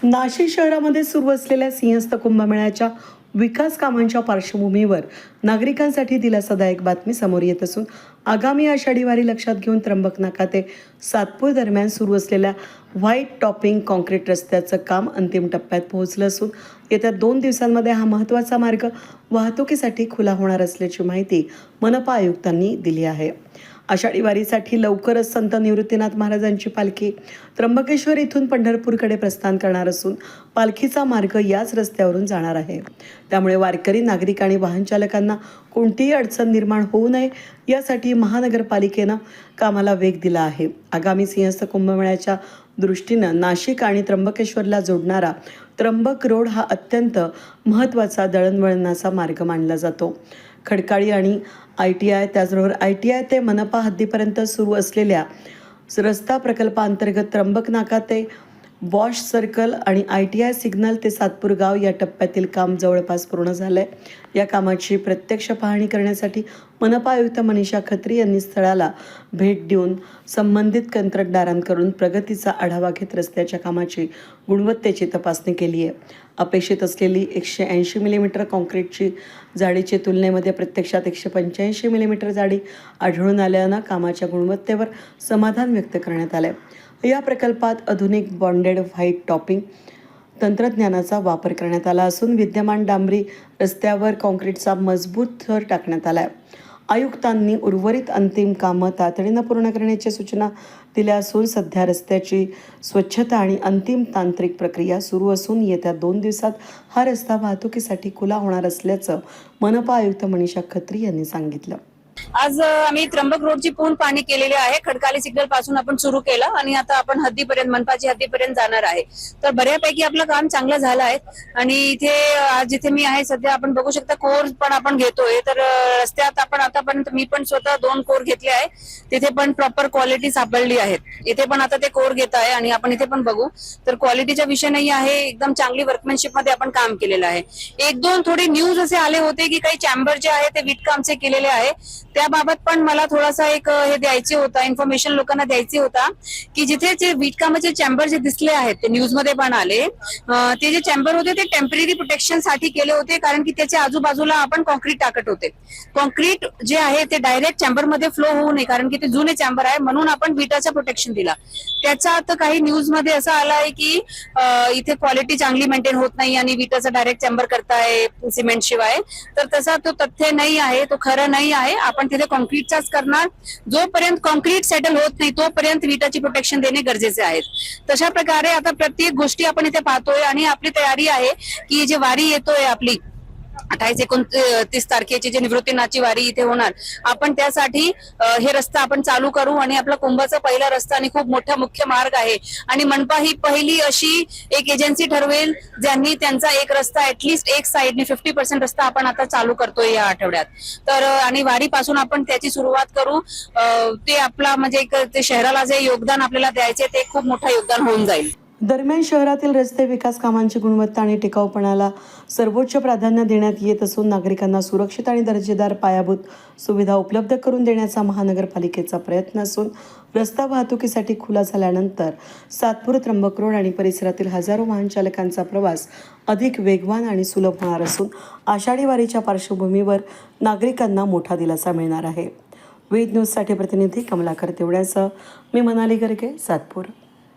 नाशिक शहरामध्ये सुरू असलेल्या सिंहस्थ कुंभमेळ्याच्या विकास कामांच्या पार्श्वभूमीवर नागरिकांसाठी दिलासादायक बातमी समोर येत असून आगामी आषाढी वारी लक्षात घेऊन त्र्यंबकनाका ते सातपूर दरम्यान सुरू असलेल्या व्हाईट टॉपिंग कॉन्क्रीट रस्त्याचं काम अंतिम टप्प्यात पोहोचलं असून येत्या 2 दिवसांमध्ये हा महत्त्वाचा मार्ग वाहतुकीसाठी खुला होणार असल्याची माहिती मनपा आयुक्तांनी दिली आहे। आषाढी वारीसाठी लवकरच संत निवृत्तीनाथ महाराजांची पालखी त्र्यंबकेश्वर इथून पंढरपूरकडे प्रस्थान करणार असून पालखीचा मार्ग याच रस्त्यावरून जाणार आहे। त्यामुळे वारकरी नागरिक आणि वाहन चालकांना कोणतीही अडचण निर्माण होऊ नये यासाठी महानगरपालिकेनं कामाला वेग दिला आहे। आगामी सिंहस्थ कुंभमेळ्याच्या दृष्टीनं नाशिक आणि त्र्यंबकेश्वरला जोडणारा त्र्यंबक रोड हा अत्यंत महत्त्वाचा दळणवळणाचा मार्ग मानला जातो। खडकाळी आणि ITI त्याचबरोबर ITI ते मनपा हद्दीपर्यंत सुरू असलेल्या रस्ता प्रकल्पाअंतर्गत त्र्यंबकनाका ते वॉश सर्कल आणि ITI सिग्नल ते सातपूर गाव या टप्प्यातील काम जवळपास पूर्ण झालंय। या कामाची प्रत्यक्ष पाहणी करण्यासाठी मनपा आयुक्त मनीषा खत्री यांनी स्थळाला भेट देऊन संबंधित कंत्राटदारांकडून प्रगतीचा आढावा घेत रस्त्याच्या कामाची गुणवत्तेची तपासणी केली आहे। अपेक्षित असलेली 180 मिलीमीटर कॉन्क्रीटची जाडीच्या तुलनेमध्ये प्रत्यक्षात 185 मिलीमीटर जाडी आढळून आल्यानं कामाच्या गुणवत्तेवर समाधान व्यक्त करण्यात आले। या प्रकल्पात आधुनिक बॉन्डेड व्हाईट टॉपिंग तंत्रज्ञानाचा वापर करण्यात आला असून विद्यमान डांबरी रस्त्यावर कॉन्क्रीटचा मजबूत थर टाकण्यात आला आहे। आयुक्तांनी उर्वरित अंतिम कामं तातडीनं पूर्ण करण्याच्या सूचना दिल्या असून सध्या रस्त्याची स्वच्छता आणि अंतिम तांत्रिक प्रक्रिया सुरू असून येत्या 2 दिवसात हा रस्ता वाहतुकीसाठी खुला होणार असल्याचं मनपा आयुक्त मनीषा खत्री यांनी सांगितलं। आज आम्ही त्र्यंबक रोडची पूर्ण पाहणी केलेली आहे। खडकाली सिग्नल पासून आपण सुरू केलं आणि आता आपण हद्दीपर्यंत मनपाची हद्दीपर्यंत जाणार आहे। तर बऱ्यापैकी आपलं काम चांगलं झालं आहे आणि इथे आज जिथे मी आहे सध्या आपण बघू शकता कोर पण आपण घेतोय। तर रस्त्यात आपण आतापर्यंत मी पण स्वतः 2 कोर घेतले आहे, तिथे पण प्रॉपर क्वालिटी सापडली आहे। इथे पण आता ते कोर घेत आहे आणि आपण इथे पण बघू तर क्वालिटीचा विषय नाही आहे, एकदम चांगली वर्कमॅनशिप मध्ये आपण काम केलेलं आहे। 1-2 थोडे न्यूज असे आले होते की काही चॅम्बर जे आहे ते वीटकामचे केलेले आहे, त्याबाबत पण मला थोडासा एक हे द्यायचे होता, इन्फॉर्मेशन लोकांना द्यायची होता की जिथे जे वीटकामाचे चॅम्बर जे दिसले आहेत ते न्यूज मध्ये पण आले, ते जे चॅम्बर होते ते टेम्पररी प्रोटेक्शन साठी केले होते, कारण की त्याच्या आजूबाजूला आपण कॉन्क्रीट टाकत होते। कॉन्क्रीट जे आहे ते डायरेक्ट चॅम्बर मध्ये फ्लो होऊ नये, कारण की ते जुने चॅम्बर आहे, म्हणून आपण विटाचा प्रोटेक्शन दिला। त्याचा आता काही न्यूज मध्ये असं आलं आहे की इथे क्वालिटी चांगली मेंटेन होत नाही आणि विटाचा डायरेक्ट चॅम्बर करताय सिमेंट शिवाय, तर तसा तो तथ्य नाही आहे, तो खरं नाही आहे। आपण तिथे कॉन्क्रीटचाच करणार, जोपर्यंत कॉन्क्रीट सेटल होत नाही तोपर्यंत विटाची प्रोटेक्शन देणे गरजेचे आहे। तशा प्रकारे आता प्रत्येक गोष्टी आपण इथे पाहतोय आणि आपली तयारी आहे की जे वारी येतोय आपली 28-29 तारखेची जी निवृत्तीनाथची वारी इथे होणार, आपण त्यासाठी हे रस्ता आपण चालू करू आणि आपला कुंभाचा पहिला रस्ता आणि खूप मोठा मुख्य मार्ग आहे आणि मनपा ही पहिली अशी एक एजन्सी ठरवेल ज्यांनी त्यांचा एक रस्ता ऍटलिस्ट एक साइडने 50% रस्ता आपण आता चालू करतोय या आठवड्यात। तर आणि वारीपासून आपण त्याची सुरुवात करू, ते आपला म्हणजे एक ते शहराला जे योगदान आपल्याला द्यायचे ते खूप मोठं योगदान होऊन जाईल। दरम्यान शहरातील रस्ते विकास कामांची गुणवत्ता आणि टिकाऊपणाला सर्वोच्च प्राधान्य देण्यात येत असून नागरिकांना सुरक्षित आणि दर्जेदार पायाभूत सुविधा उपलब्ध करून देण्याचा महानगरपालिकेचा प्रयत्न असून रस्ता वाहतुकीसाठी खुला झाल्यानंतर सातपूर त्र्यंबक रोड आणि परिसरातील हजारो वाहन चालकांचा प्रवास अधिक वेगवान आणि सुलभ होणार असून आषाढी वारीच्या पार्श्वभूमीवर नागरिकांना मोठा दिलासा मिळणार आहे। वेद न्यूजसाठी प्रतिनिधी कमलाकर तेवड्यासह मी मनाली गर्गे, सातपूर।